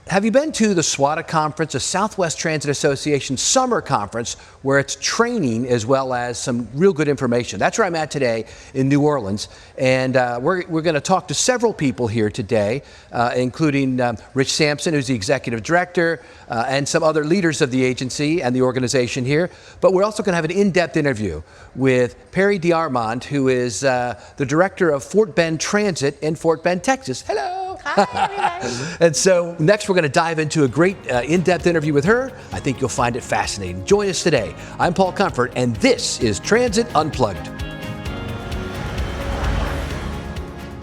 Have you been to the SWTA Conference, the Southwest Transit Association Summer Conference, where it's training as well as some real good information? That's where I'm at today in New Orleans, and we're going to talk to several people here today, including Rich Sampson, who's the executive director, and some other leaders of the agency and the organization here. But we're also going to have an in-depth interview with Perri D'Armond, who is the director of Fort Bend Transit in Fort Bend, Texas. Hello. Hi, everybody. And so next we're going to dive into a great in-depth interview with her. I think you'll find it fascinating. Join us today. I'm Paul Comfort, and this is Transit Unplugged.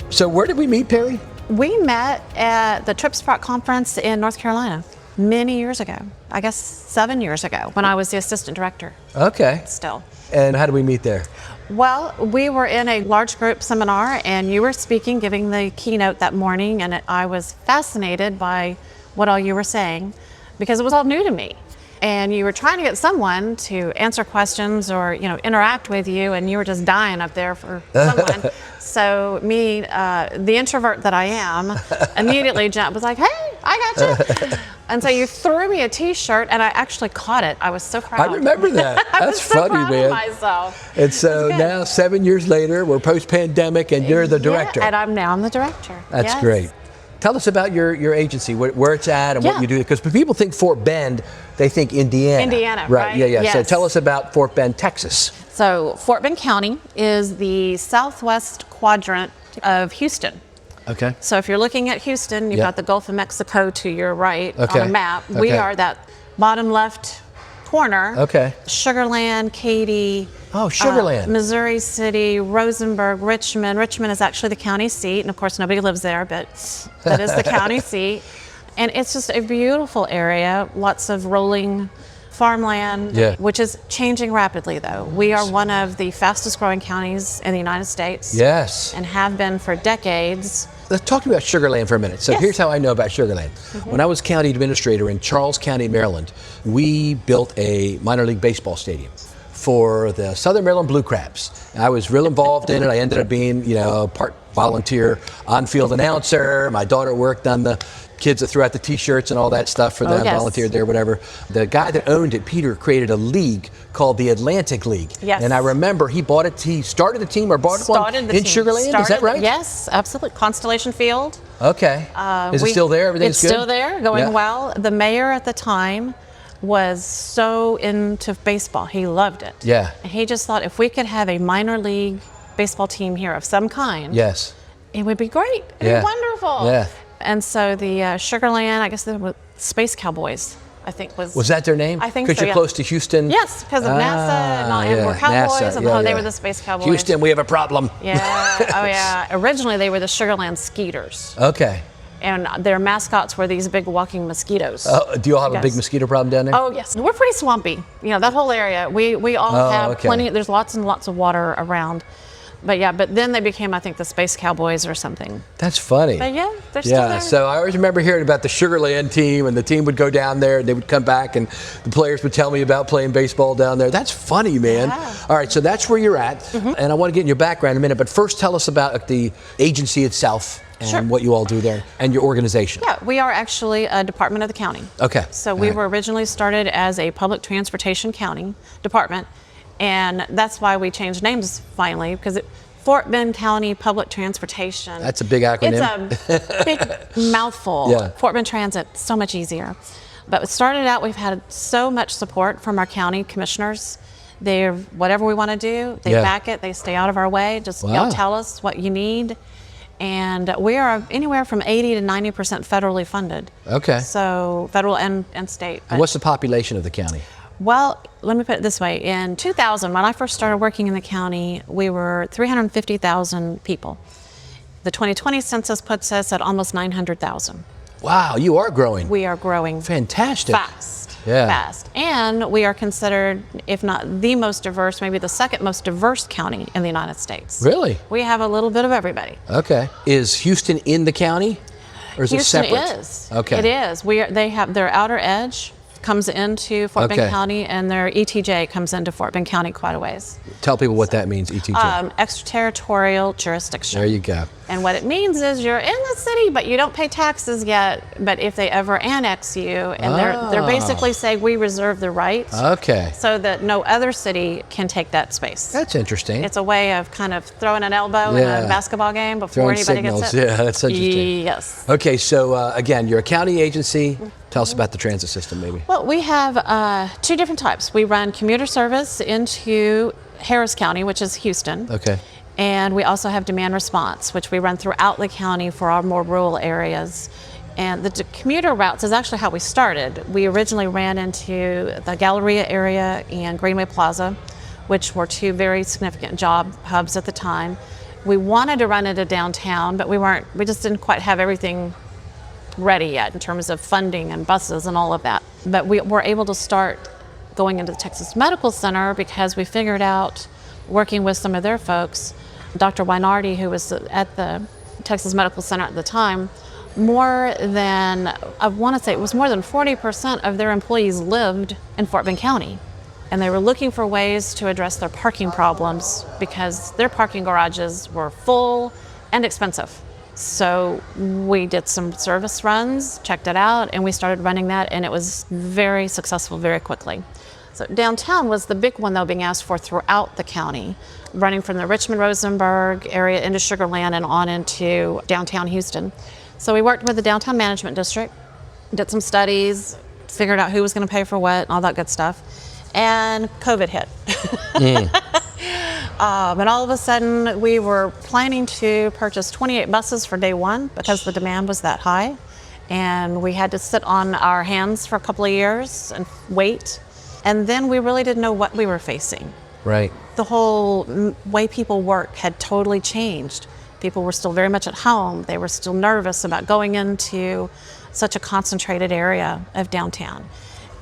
So where did we meet, Perri? We met at the TripSpot conference in North Carolina many years ago. I guess 7 years ago when I was the assistant director. Okay. Still. And how did we meet there? Well, we were in a large group seminar and you were speaking, giving the keynote that morning, and I was fascinated by what all you were saying because it was all new to me. And you were trying to get someone to answer questions or, interact with you, and you were just dying up there for someone. So me, the introvert that I am, immediately was like, hey, I got you. And so you threw me a T-shirt, and I actually caught it. I was so proud. I remember that. That's so funny, man. Of myself. And so now, 7 years later, we're post-pandemic, and you're the director. And I'm the director. That's great. Tell us about your agency, where it's at and what you do. Because people think Fort Bend, they think Indiana. Indiana, right? Yeah. Yes. So tell us about Fort Bend, Texas. So Fort Bend County is the southwest quadrant of Houston. Okay. So if you're looking at Houston, you've got the Gulf of Mexico to your right on a map. Okay. We are that bottom left corner. Okay. Sugar Land, Katy. Oh, Sugar Land. Missouri City, Rosenberg, Richmond. Richmond is actually the county seat, and of course nobody lives there, but that is the county seat. And it's just a beautiful area, lots of rolling farmland, which is changing rapidly though. We are one of the fastest growing counties in the United States. Yes. And have been for decades. Let's talk about Sugar Land for a minute. So here's how I know about Sugar Land. When I was county administrator in Charles County, Maryland, we built a minor league baseball stadium for the Southern Maryland Blue Crabs. I was real involved in it. I ended up being, part volunteer on-field announcer. My daughter worked on the kids that threw out the T-shirts and all that stuff for them, volunteered there, whatever. The guy that owned it, Peter, created a league called the Atlantic League. Yes. And I remember he bought it. He started the team or bought one in Sugar Land. Is that right? Yes, absolutely. Constellation Field. Okay. Is it still there? Everything's good? It's still there, going well. The mayor at the time was so into baseball. He loved it. Yeah. And he just thought if we could have a minor league baseball team here of some kind, it would be great. It'd be wonderful. Yeah. And so the Sugar Land, I guess the Space Cowboys, I think was that their name? I think so, because you're close to Houston? Yes, because of NASA and we're Cowboys. NASA, they were the Space Cowboys. Houston, we have a problem. Yeah. Originally, they were the Sugar Land Skeeters. Okay. And their mascots were these big walking mosquitoes. Do you all have a big mosquito problem down there? Oh, yes. We're pretty swampy. That whole area. We all have plenty. There's lots and lots of water around. But then they became, I think, the Space Cowboys or something. That's funny. But they're still there. So I always remember hearing about the Sugar Land team, and the team would go down there, and they would come back, and the players would tell me about playing baseball down there. That's funny, man. Yeah. All right, so that's where you're at, and I want to get in your background in a minute, but first tell us about the agency itself and what you all do there, and your organization. Yeah, we are actually a department of the county. Okay. So we were originally started as a public transportation county department, and that's why we changed names finally, because Fort Bend County Public Transportation. That's a big acronym. It's a big mouthful. Fort Bend Transit, so much easier. But it started out, we've had so much support from our county commissioners. They're, whatever we want to do, they back it, they stay out of our way. Just y'all tell us what you need. And we are anywhere from 80 to 90% federally funded. Okay. So federal and state. And what's the population of the county? Well, let me put it this way. In 2000, when I first started working in the county, we were 350,000 people. The 2020 census puts us at almost 900,000. Wow, you are growing. We are growing. Fantastic. Fast. Fast. And we are considered, if not the most diverse, maybe the second most diverse county in the United States. Really? We have a little bit of everybody. Okay. Is Houston in the county? Or is Houston it separate? Is. Okay. It is. They have their outer edge. comes into Fort Bend Okay. County, and their ETJ comes into Fort Bend County quite a ways. Tell people what that means, ETJ. Extraterritorial jurisdiction. There you go. And what it means is you're in the city, but you don't pay taxes yet. But if they ever annex you, and they're basically saying we reserve the right, Okay. so that no other city can take that space. That's interesting. It's a way of kind of throwing an elbow in a basketball game before Throwing anybody signals. gets it. Yeah, that's interesting. Yes. Okay, so again, you're a county agency. Tell us about the transit system, maybe. Well, we have 2 different types. We run commuter service into Harris County, which is Houston. Okay. And we also have demand response, which we run throughout the county for our more rural areas. And the commuter routes is actually how we started. We originally ran into the Galleria area and Greenway Plaza, which were 2 very significant job hubs at the time. We wanted to run into downtown, but we just didn't quite have everything ready yet in terms of funding and buses and all of that. But we were able to start going into the Texas Medical Center because we figured out, working with some of their folks, Dr. Wynardi, who was at the Texas Medical Center at the time, more than 40% of their employees lived in Fort Bend County. And they were looking for ways to address their parking problems because their parking garages were full and expensive. So we did some service runs, checked it out, and we started running that, and it was very successful very quickly. So downtown was the big one, though, being asked for throughout the county, running from the Richmond-Rosenberg area into Sugar Land and on into downtown Houston. So we worked with the Downtown Management District, did some studies, figured out who was going to pay for what, all that good stuff, and COVID hit. And all of a sudden, we were planning to purchase 28 buses for day one because the demand was that high. And we had to sit on our hands for a couple of years and wait. And then we really didn't know what we were facing. Right. The whole way people work had totally changed. People were still very much at home. They were still nervous about going into such a concentrated area of downtown.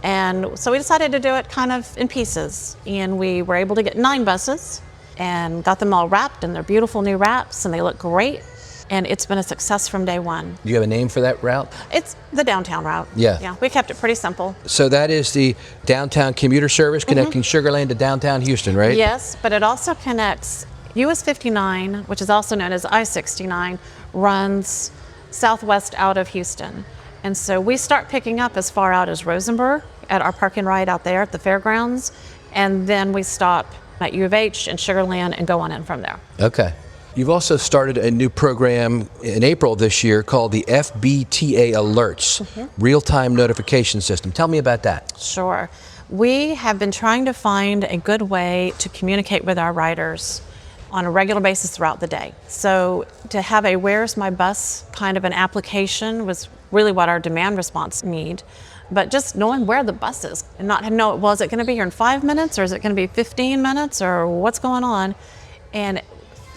And so we decided to do it kind of in pieces. And we were able to get 9 buses and got them all wrapped in their beautiful new wraps, and they look great. And it's been a success from day one. Do you have a name for that route? It's the downtown route. Yeah. We kept it pretty simple. So that is the downtown commuter service connecting Sugar Land to downtown Houston, right? Yes, but it also connects US 59, which is also known as I-69, runs southwest out of Houston. And so we start picking up as far out as Rosenberg at our park and ride out there at the fairgrounds. And then we stop at U of H and Sugar Land and go on in from there. Okay. You've also started a new program in April this year called the SWTA Alerts, Real-Time Notification System. Tell me about that. Sure. We have been trying to find a good way to communicate with our riders on a regular basis throughout the day. So to have a Where's My Bus kind of an application was really what our demand response need. But just knowing where the bus is and not know, well, is it going to be here in 5 minutes or is it going to be 15 minutes or what's going on? And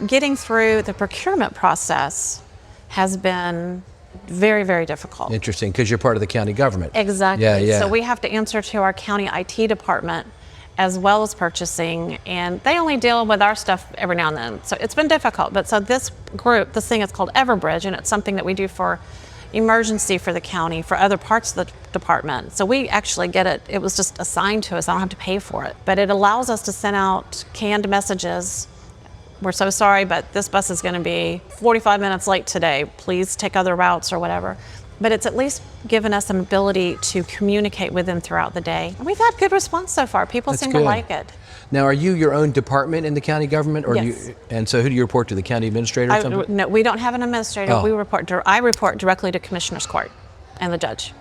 getting through the procurement process has been very, very difficult. Interesting, because you're part of the county government. Exactly. Yeah. So we have to answer to our county IT department as well as purchasing, and they only deal with our stuff every now and then. So it's been difficult. But so this group, this thing is called Everbridge, and it's something that we do for emergency for the county, for other parts of the department. So we actually get it. It was just assigned to us. I don't have to pay for it. But it allows us to send out canned messages. We're so sorry, but this bus is going to be 45 minutes late today. Please take other routes or whatever. But it's at least given us an ability to communicate with them throughout the day. And we've had good response so far. People That's seem good. to like it. Now, are you your own department in the county government? Or Yes. And so who do you report to, the county administrator or something? No, we don't have an administrator. Oh. I report directly to Commissioner's Court and the judge.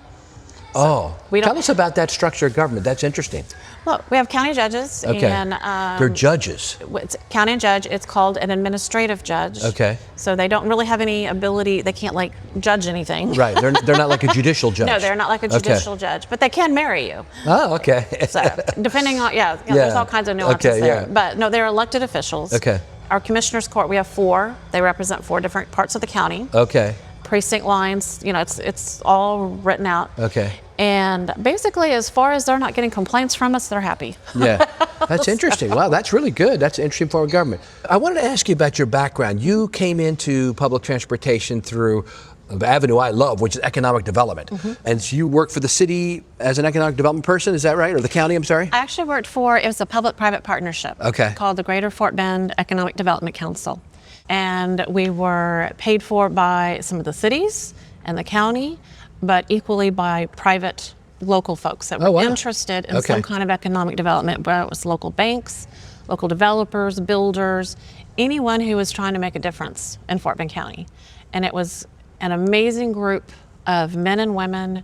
We tell us about that structure of government. That's interesting. Well, we have county judges. Okay. And, They're judges. It's county and judge. It's called an administrative judge. Okay. So they don't really have any ability. They can't like judge anything. Right. They're not like a judicial judge. No, they're not like a judicial judge, but they can marry you. Oh, okay. So depending on, there's all kinds of nuances there. But no, they're elected officials. Okay. Our Commissioner's Court, we have 4. They represent 4 different parts of the county. Okay. Precinct lines, it's all written out. Okay. And basically, as far as they're not getting complaints from us, they're happy. Yeah, that's interesting. Wow, that's really good. That's an interesting form of government. I wanted to ask you about your background. You came into public transportation through avenue I love, which is economic development. And so you work for the city as an economic development person, is that right? Or the county, I'm sorry? I actually worked for, it was a public-private partnership called the Greater Fort Bend Economic Development Council. And we were paid for by some of the cities and the county, but equally by private local folks that were interested in some kind of economic development, whether it was local banks, local developers, builders, anyone who was trying to make a difference in Fort Bend County. And it was an amazing group of men and women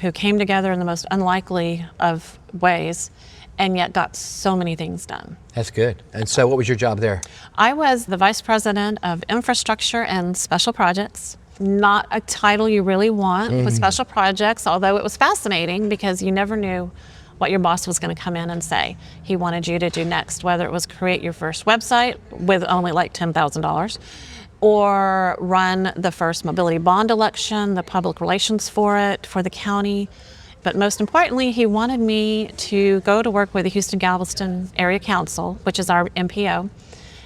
who came together in the most unlikely of ways and yet got so many things done. That's good. And so what was your job there? I was the Vice President of Infrastructure and Special Projects. Not a title you really want with special projects, although it was fascinating because you never knew what your boss was going to come in and say he wanted you to do next, whether it was create your first website with only like $10,000 or run the first mobility bond election, the public relations for it, for the county. But most importantly, he wanted me to go to work with the Houston-Galveston Area Council, which is our MPO,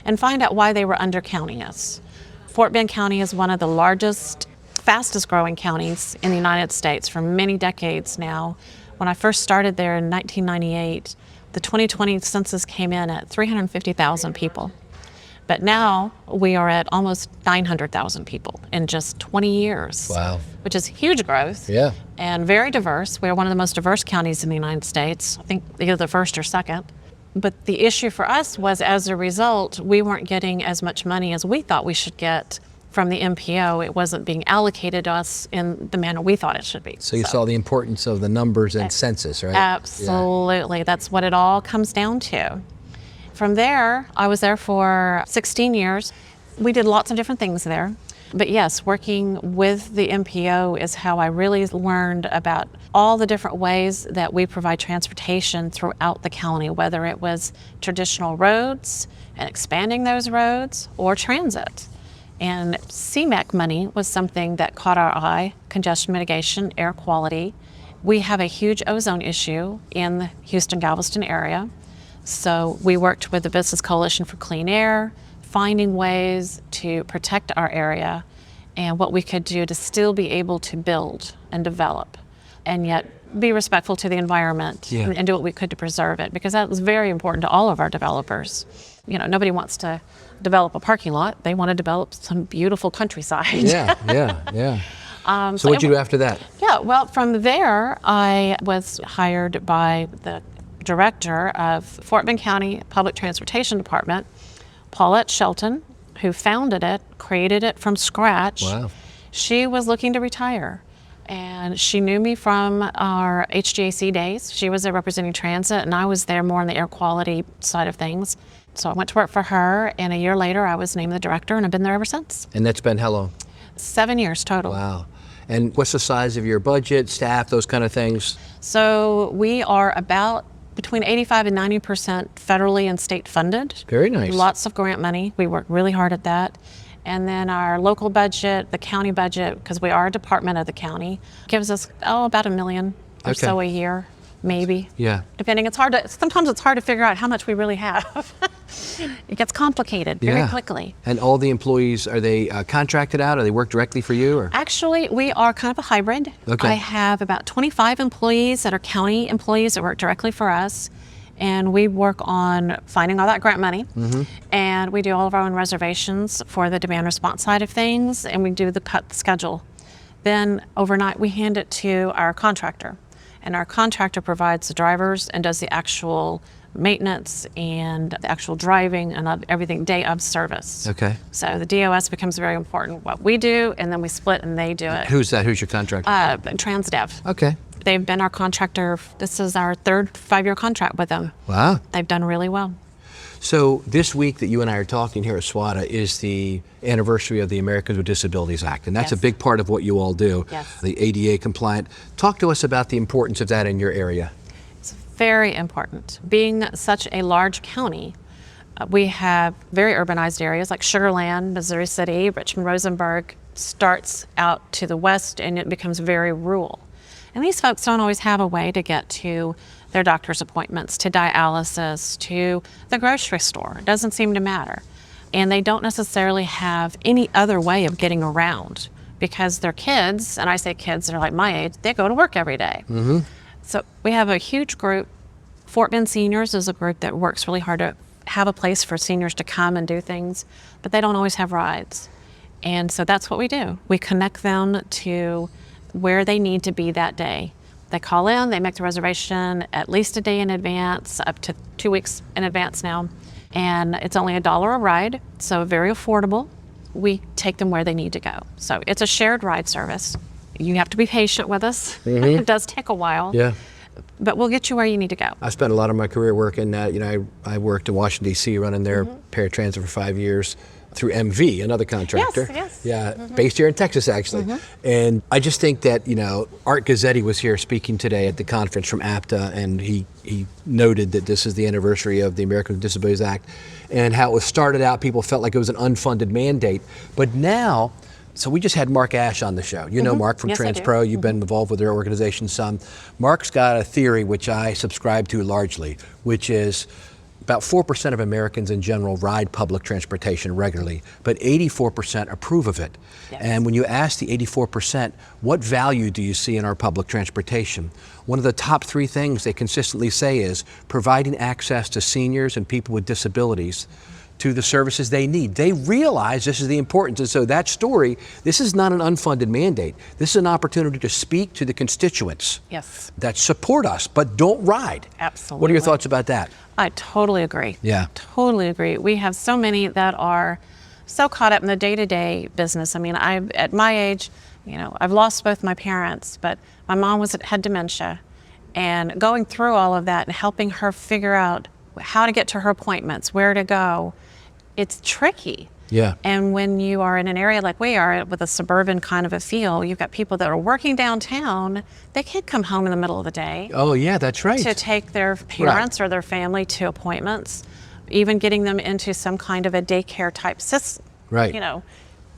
and find out why they were undercounting us. Fort Bend County is one of the largest, fastest growing counties in the United States for many decades now. When I first started there in 1998, the 2020 census came in at 350,000 people. But now we are at almost 900,000 people in just 20 years. Wow. Which is huge growth. Yeah. And very diverse. We're one of the most diverse counties in the United States. I think either the first or second. But the issue for us was, as a result, we weren't getting as much money as we thought we should get from the MPO. It wasn't being allocated to us in the manner we thought it should be. So you saw the importance of the numbers and census, right? Absolutely. Yeah. That's what it all comes down to. From there, I was there for 16 years. We did lots of different things there. But yes, working with the MPO is how I really learned about all the different ways that we provide transportation throughout the county, whether it was traditional roads and expanding those roads or transit. And CMAQ money was something that caught our eye, congestion mitigation, air quality. We have a huge ozone issue in the Houston-Galveston area. So we worked with the Business Coalition for Clean Air, finding ways to protect our area and what we could do to still be able to build and develop and yet be respectful to the environment and do what we could to preserve it, because that was very important to all of our developers. You know, nobody wants to develop a parking lot. They want to develop some beautiful countryside. Yeah. So what'd you do after that? Yeah, well, from there, I was hired by the director of Fort Bend County Public Transportation Department, Paulette Shelton, who founded it, created it from scratch. Wow. She was looking to retire, and she knew me from our HGAC days. She was there representing transit, and I was there more on the air quality side of things. So I went to work for her, and a year later I was named the director, and I've been there ever since. And that's been how long? 7 years total. Wow. And what's the size of your budget, staff, those kind of things? So we are about between 85 and 90% federally and state funded. Very nice. Lots of grant money. We work really hard at that. And then our local budget, the county budget, because we are a department of the county, gives us about $1 million or so a year, maybe. Yeah. Depending, sometimes it's hard to figure out how much we really have. It gets complicated very quickly. And all the employees, are they contracted out? Or they work directly for you? Or? Actually, we are kind of a hybrid. I have about 25 employees that are county employees that work directly for us. And we work on finding all that grant money. And we do all of our own reservations for the demand response side of things. And we do the cut schedule. Then overnight, we hand it to our contractor. And our contractor provides the drivers and does the actual maintenance and the actual driving and everything day of service. Okay. So the DOS becomes very important. What we do, and then we split and they do it. Who's that? Who's your contractor? TransDev. Okay. They've been our contractor. This is our third 5-year contract with them. Wow. They've done really well. So this week that you and I are talking here at SWTA is the anniversary of the Americans with Disabilities Act, and that's a big part of what you all do, the ADA compliant. Talk to us about the importance of that in your area. It's very important. Being such a large county, we have very urbanized areas like Sugar Land, Missouri City, Richmond-Rosenberg starts out to the west and it becomes very rural. And these folks don't always have a way to get to their doctor's appointments, to dialysis, to the grocery store. It doesn't seem to matter. And they don't necessarily have any other way of getting around because their kids, and I say kids, they're like my age, they go to work every day. So we have a huge group. Fort Bend Seniors is a group that works really hard to have a place for seniors to come and do things, but they don't always have rides. And so that's what we do. We connect them to where they need to be that day. They call in, they make the reservation at least a day in advance, up to 2 weeks in advance now. And it's only $1 a ride, so very affordable. We take them where they need to go. So it's a shared ride service. You have to be patient with us. It does take a while. Yeah. But we'll get you where you need to go. I spent a lot of my career working at, I worked in Washington, D.C., running their paratransit for 5 years through MV, another contractor. Yes. Yeah, based here in Texas, actually. And I just think that, Art Gazzetti was here speaking today at the conference from APTA, and he noted that this is the anniversary of the Americans with Disabilities Act, and how it was started out, people felt like it was an unfunded mandate. But now, so we just had Mark Ash on the show. You know Mark from Yes, I do. TransPro. You've been involved with their organization some. Mark's got a theory which I subscribe to largely, which is about 4% of Americans in general ride public transportation regularly, but 84% approve of it. Yes. And when you ask the 84%, what value do you see in our public transportation? One of the top 3 things they consistently say is providing access to seniors and people with disabilities to the services they need. They realize this is the importance. And so that story, this is not an unfunded mandate. This is an opportunity to speak to the constituents that support us, but don't ride. Absolutely. What are your thoughts about that? I totally agree. Yeah. Totally agree. We have so many that are so caught up in the day-to-day business. I mean, at my age, I've lost both my parents, but my mom had dementia, and going through all of that and helping her figure out how to get to her appointments, where to go, it's tricky. Yeah. And when you are in an area like we are, with a suburban kind of a feel, you've got people that are working downtown, they can't come home in the middle of the day. Oh yeah, that's right. To take their parents or their family to appointments, even getting them into some kind of a daycare type system. Right.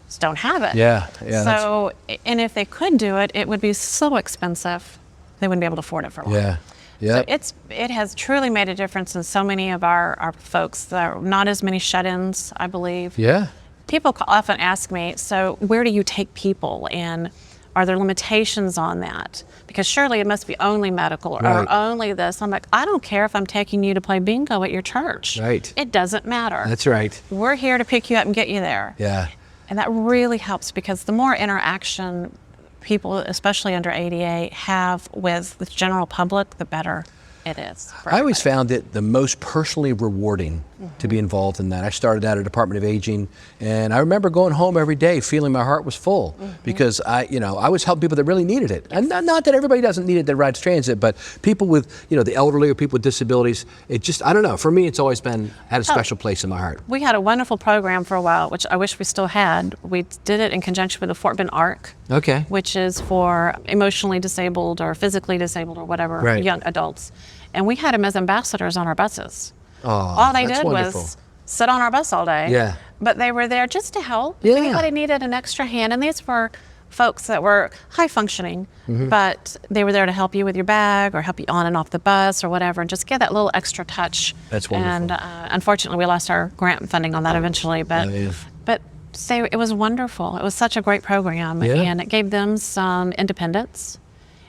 Just don't have it. Yeah. So, and if they could do it, it would be so expensive, they wouldn't be able to afford it for long. Yeah. So it has truly made a difference in so many of our folks. There are not as many shut-ins, I believe. Yeah. People often ask me, so where do you take people, and are there limitations on that? Because surely it must be only medical or only this. I'm like, I don't care if I'm taking you to play bingo at your church. Right. It doesn't matter. That's right. We're here to pick you up and get you there. Yeah. And that really helps, because the more interaction people, especially under ADA, have with the general public, the better it is. I always found it the most personally rewarding to be involved in that. I started out at Department of Aging, and I remember going home every day feeling my heart was full because I was helping people that really needed it. And not that everybody doesn't need it that rides transit, but people with, the elderly or people with disabilities, it just, I don't know, for me it's always had a special place in my heart. We had a wonderful program for a while, which I wish we still had. We did it in conjunction with the Fort Bend ARC. Okay. Which is for emotionally disabled or physically disabled or whatever, young adults. And we had them as ambassadors on our buses. Oh, all they did wonderful. was sit on our bus all day. Yeah. But they were there just to help. Yeah. Anybody needed an extra hand. And these were folks that were high functioning, but they were there to help you with your bag or help you on and off the bus or whatever, and just give that little extra touch. That's wonderful. And unfortunately, we lost our grant funding on that eventually. But it was wonderful. It was such a great program, and it gave them some independence.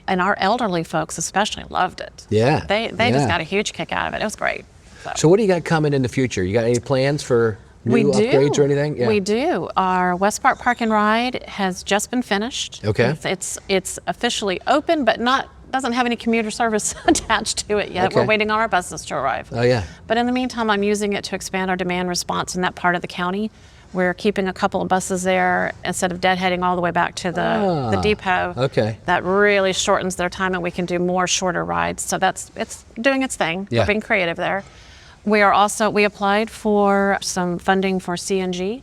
And our elderly folks especially loved it. Yeah. They just got a huge kick out of it. It was great. So what do you got coming in the future? You got any plans for new upgrades or anything? Yeah. We do. Our West Park Park and Ride has just been finished. Okay. It's officially open, but doesn't have any commuter service attached to it yet. Okay. We're waiting on our buses to arrive. Oh yeah. But in the meantime, I'm using it to expand our demand response in that part of the county. We're keeping a couple of buses there instead of deadheading all the way back to the depot. Okay. That really shortens their time, and we can do more shorter rides. So it's doing its thing. Yeah. We're being creative there. We applied for some funding for CNG.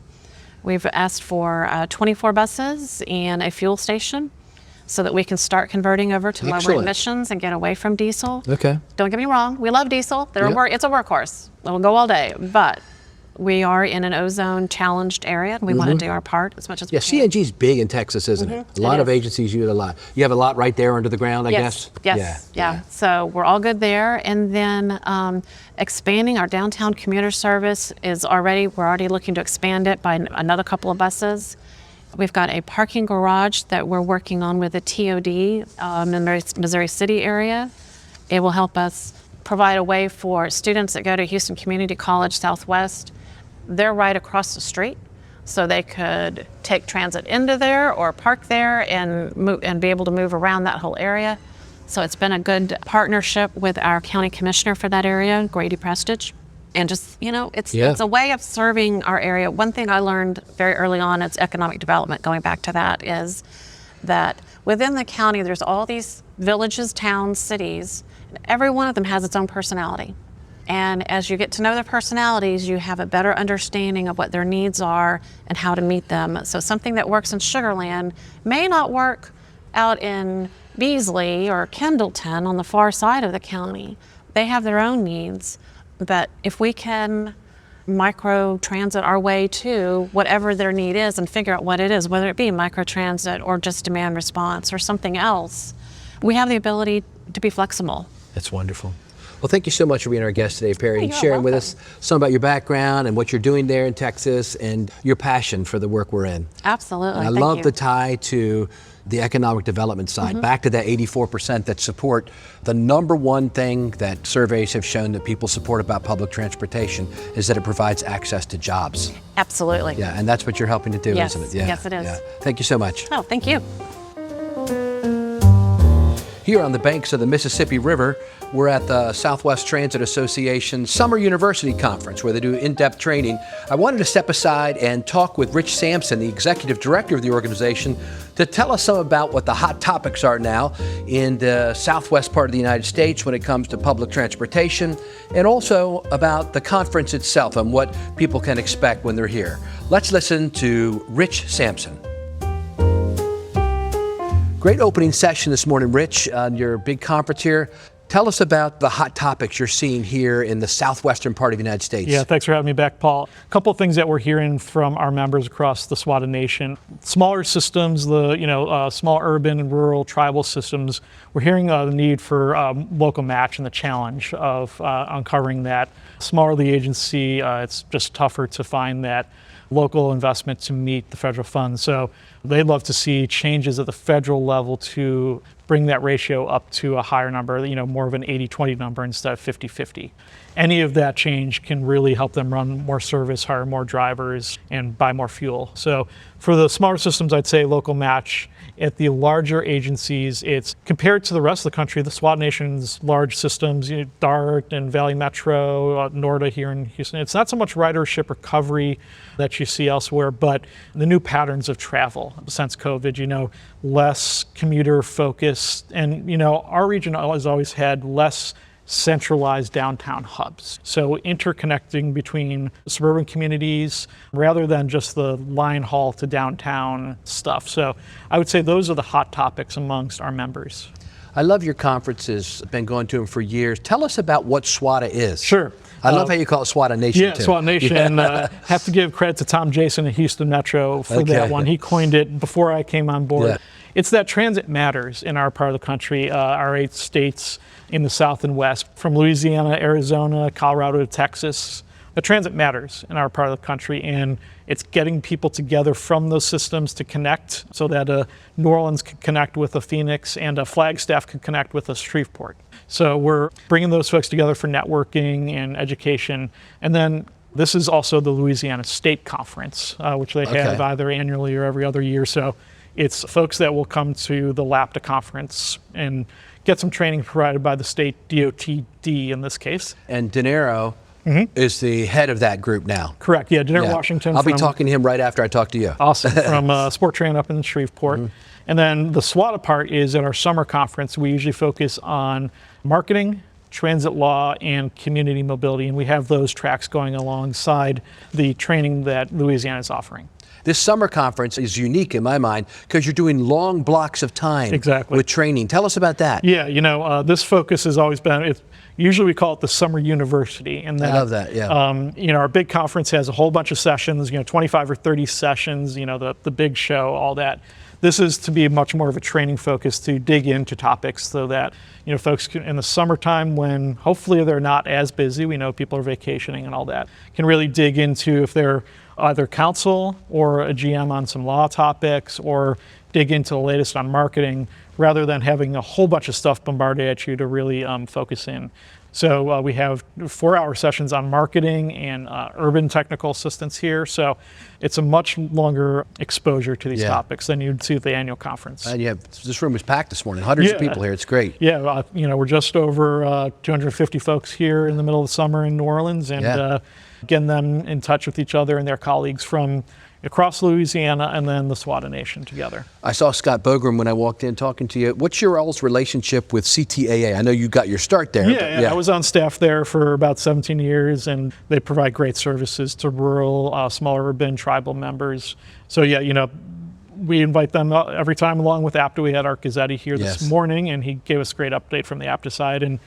We've asked for 24 buses and a fuel station so that we can start converting over to lower emissions and get away from diesel. Okay. Don't get me wrong, we love diesel. It's a workhorse. It'll go all day, but we are in an ozone challenged area, and we want to do our part as much as we can. Yeah, CNG's big in Texas, isn't it? A lot of agencies use it a lot. You have a lot right there under the ground, I guess? Yes. Yeah. So we're all good there. And then expanding our downtown commuter service we're already looking to expand it by another couple of buses. We've got a parking garage that we're working on with a TOD in the Missouri City area. It will help us provide a way for students that go to Houston Community College Southwest. They're right across the street, so they could take transit into there or park there and move, and be able to move around that whole area. So it's been a good partnership with our county commissioner for that area, Grady Prestige. And just, it's a way of serving our area. One thing I learned very early on, it's economic development, going back to that, is that within the county, there's all these villages, towns, cities, and every one of them has its own personality. And as you get to know their personalities, you have a better understanding of what their needs are and how to meet them. So something that works in Sugar Land may not work out in Beasley or Kendallton on the far side of the county. They have their own needs. But if we can micro-transit our way to whatever their need is and figure out what it is, whether it be micro-transit or just demand response or something else, we have the ability to be flexible. That's wonderful. Well, thank you so much for being our guest today, Perri, and You're sharing with welcome. us some about your background and what you're doing there in Texas and your passion for the work we're in. Absolutely. And I Thank love you. the tie to the economic development side, back to that 84% that support. The number one thing that surveys have shown that people support about public transportation is that it provides access to jobs. Absolutely. Yeah, and that's what you're helping to do, Yes. isn't it? Yeah. Yes, it is. Yeah. Thank you so much. Oh, thank you. Here on the banks of the Mississippi River, we're at the Southwest Transit Association Summer University Conference, where they do in-depth training. I wanted to step aside and talk with Rich Sampson, the executive director of the organization, to tell us some about what the hot topics are now in the southwest part of the United States when it comes to public transportation, and also about the conference itself and what people can expect when they're here. Let's listen to Rich Sampson. Great opening session this morning, Rich, on your big conference here. Tell us about the hot topics you're seeing here in the southwestern part of the United States. Yeah, thanks for having me back, Paul. A couple of things that we're hearing from our members across the SWTA Nation. Smaller systems, small urban and rural tribal systems, we're hearing the need for local match and the challenge of uncovering that. Smaller the agency, it's just tougher to find that local investment to meet the federal funds. So they'd love to see changes at the federal level to bring that ratio up to a higher number, more of an 80-20 number instead of 50-50. Any of that change can really help them run more service, hire more drivers, and buy more fuel. So for the smaller systems, I'd say local match. At the larger agencies, it's compared to the rest of the country, the SWTA Nation's large systems, DART and Valley Metro, NORDA here in Houston, it's not so much ridership recovery that you see elsewhere, but the new patterns of travel since COVID, less commuter focused. And, our region has always had less centralized downtown hubs. So interconnecting between suburban communities rather than just the line haul to downtown stuff. So I would say those are the hot topics amongst our members. I love your conferences. I've been going to them for years. Tell us about what SWTA is. Sure. I love how you call it SWTA Nation, Yeah, too. SWTA Nation. Yeah. And have to give credit to Tom Jason at Houston Metro for Okay. that one. He coined it before I came on board. Yeah. It's that transit matters in our part of the country, our 8 states in the South and West, from Louisiana, Arizona, Colorado to Texas. The transit matters in our part of the country, and it's getting people together from those systems to connect so that New Orleans can connect with a Phoenix and a Flagstaff can connect with a Shreveport. So we're bringing those folks together for networking and education. And then this is also the Louisiana State Conference, which they have either annually or every other year. So it's folks that will come to the LAPTA conference and get some training provided by the state DOTD in this case. And De Niro is the head of that group now. Correct, yeah, De Niro Washington. I'll be talking to him right after I talk to you. Awesome, from Sport Train up in Shreveport. And then the SWTA part is at our summer conference. We usually focus on marketing, transit law, and community mobility. And we have those tracks going alongside the training that Louisiana is offering. This summer conference is unique in my mind because you're doing long blocks of time with training. Tell us about that. Yeah, this focus has always been, usually we call it the Summer University. And that, I love that, yeah. Our big conference has a whole bunch of sessions, 25 or 30 sessions, the big show, all that. This is to be much more of a training focus to dig into topics so that, folks can, in the summertime when hopefully they're not as busy, we know people are vacationing and all that, can really dig into if they're either counsel or a GM on some law topics or dig into the latest on marketing rather than having a whole bunch of stuff bombarded at you to really focus in. So we have 4-hour sessions on marketing and urban technical assistance here. So it's a much longer exposure to these topics than you'd see at the annual conference. And this room was packed this morning, hundreds of people here. It's great. Yeah, we're just over 250 folks here in the middle of the summer in New Orleans, and getting them in touch with each other and their colleagues from across Louisiana and then the SWTA Nation together. I saw Scott Bogram when I walked in talking to you. What's your all's relationship with CTAA? I know you got your start there. Yeah, I was on staff there for about 17 years, and they provide great services to rural, small urban, tribal members. So we invite them every time along with APTA. We had Art Gazzetti here this morning, and he gave us a great update from the APTA side. And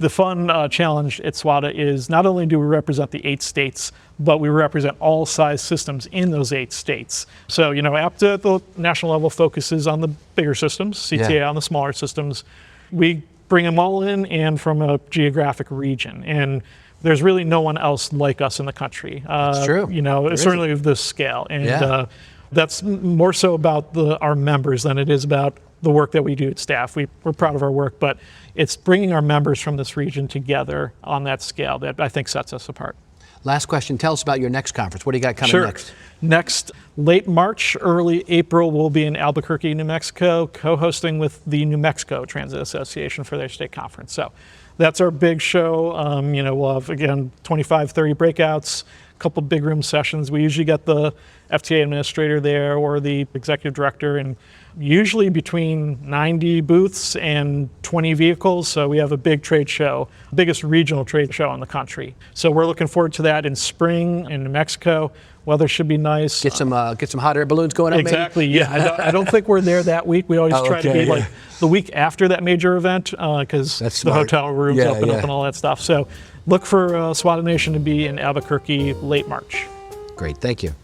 the fun challenge at SWTA is not only do we represent the 8 states, but we represent all size systems in those 8 states. So, APTA at the national level focuses on the bigger systems, CTA on the smaller systems. We bring them all in and from a geographic region. And there's really no one else like us in the country. That's true. Certainly of this scale. And that's more so about our members than it is about the work that we do at staff. We're proud of our work, but it's bringing our members from this region together on that scale that I think sets us apart. Last question, tell us about your next conference. What do you got coming next? Next, late March, early April, we'll be in Albuquerque, New Mexico, co-hosting with the New Mexico Transit Association for their state conference. So that's our big show. We'll have, again, 25, 30 breakouts, a couple big room sessions. We usually get the FTA administrator there or the executive director, and usually between 90 booths and 20 vehicles. So we have a big trade show, biggest regional trade show in the country. So we're looking forward to that in spring in New Mexico. Weather should be nice. Get some hot air balloons going up. Exactly. Maybe? Yeah. I don't think we're there that week. We always try to be like the week after that major event because the hotel rooms open up and all that stuff. So look for SWTA Nation to be in Albuquerque late March. Great. Thank you.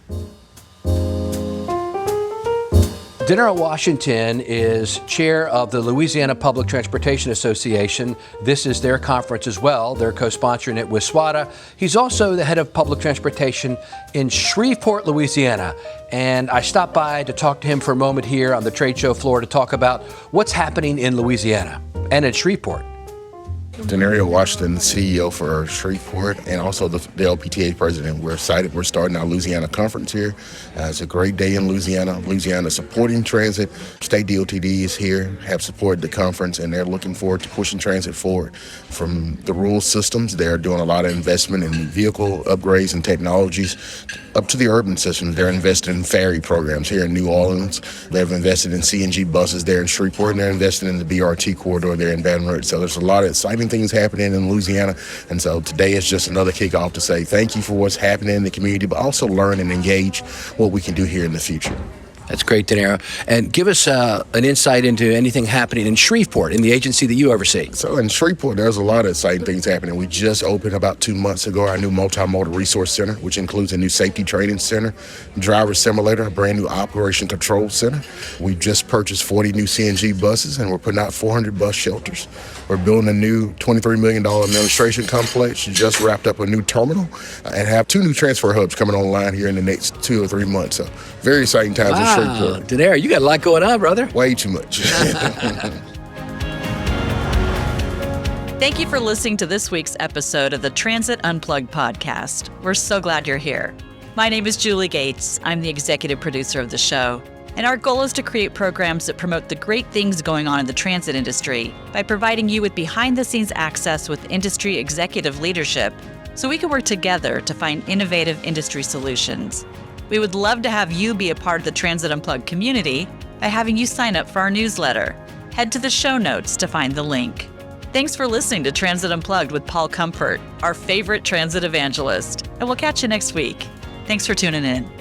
Daenerys Washington is chair of the Louisiana Public Transportation Association. This is their conference as well. They're co-sponsoring it with SWTA. He's also the head of public transportation in Shreveport, Louisiana. And I stopped by to talk to him for a moment here on the trade show floor to talk about what's happening in Louisiana and in Shreveport. Daenerys Washington, CEO for Shreveport, and also the LPTA president. We're excited. We're starting our Louisiana conference here. It's a great day in Louisiana. Louisiana supporting transit. State DOTD is here, have supported the conference, and they're looking forward to pushing transit forward. From the rural systems, they're doing a lot of investment in vehicle upgrades and technologies, up to the urban systems. They're investing in ferry programs here in New Orleans. They've invested in CNG buses there in Shreveport, and they're investing in the BRT corridor there in Baton Rouge. So there's a lot of exciting things happening in Louisiana, and so today is just another kickoff to say thank you for what's happening in the community, but also learn and engage what we can do here in the future. That's great, Daenerys. And give us an insight into anything happening in Shreveport, in the agency that you oversee. So in Shreveport, there's a lot of exciting things happening. We just opened about 2 months ago our new multimodal resource center, which includes a new safety training center, driver simulator, a brand new operation control center. We just purchased 40 new CNG buses, and we're putting out 400 bus shelters. We're building a new $23 million administration complex, just wrapped up a new terminal, and have 2 new transfer hubs coming online here in the next 2 or 3 months. So very exciting times in Shreveport. Daenerys, you got a lot going on, brother. Way too much. Thank you for listening to this week's episode of the Transit Unplugged podcast. We're so glad you're here. My name is Julie Gates. I'm the executive producer of the show. And our goal is to create programs that promote the great things going on in the transit industry by providing you with behind-the-scenes access with industry executive leadership so we can work together to find innovative industry solutions. We would love to have you be a part of the Transit Unplugged community by having you sign up for our newsletter. Head to the show notes to find the link. Thanks for listening to Transit Unplugged with Paul Comfort, our favorite transit evangelist, and we'll catch you next week. Thanks for tuning in.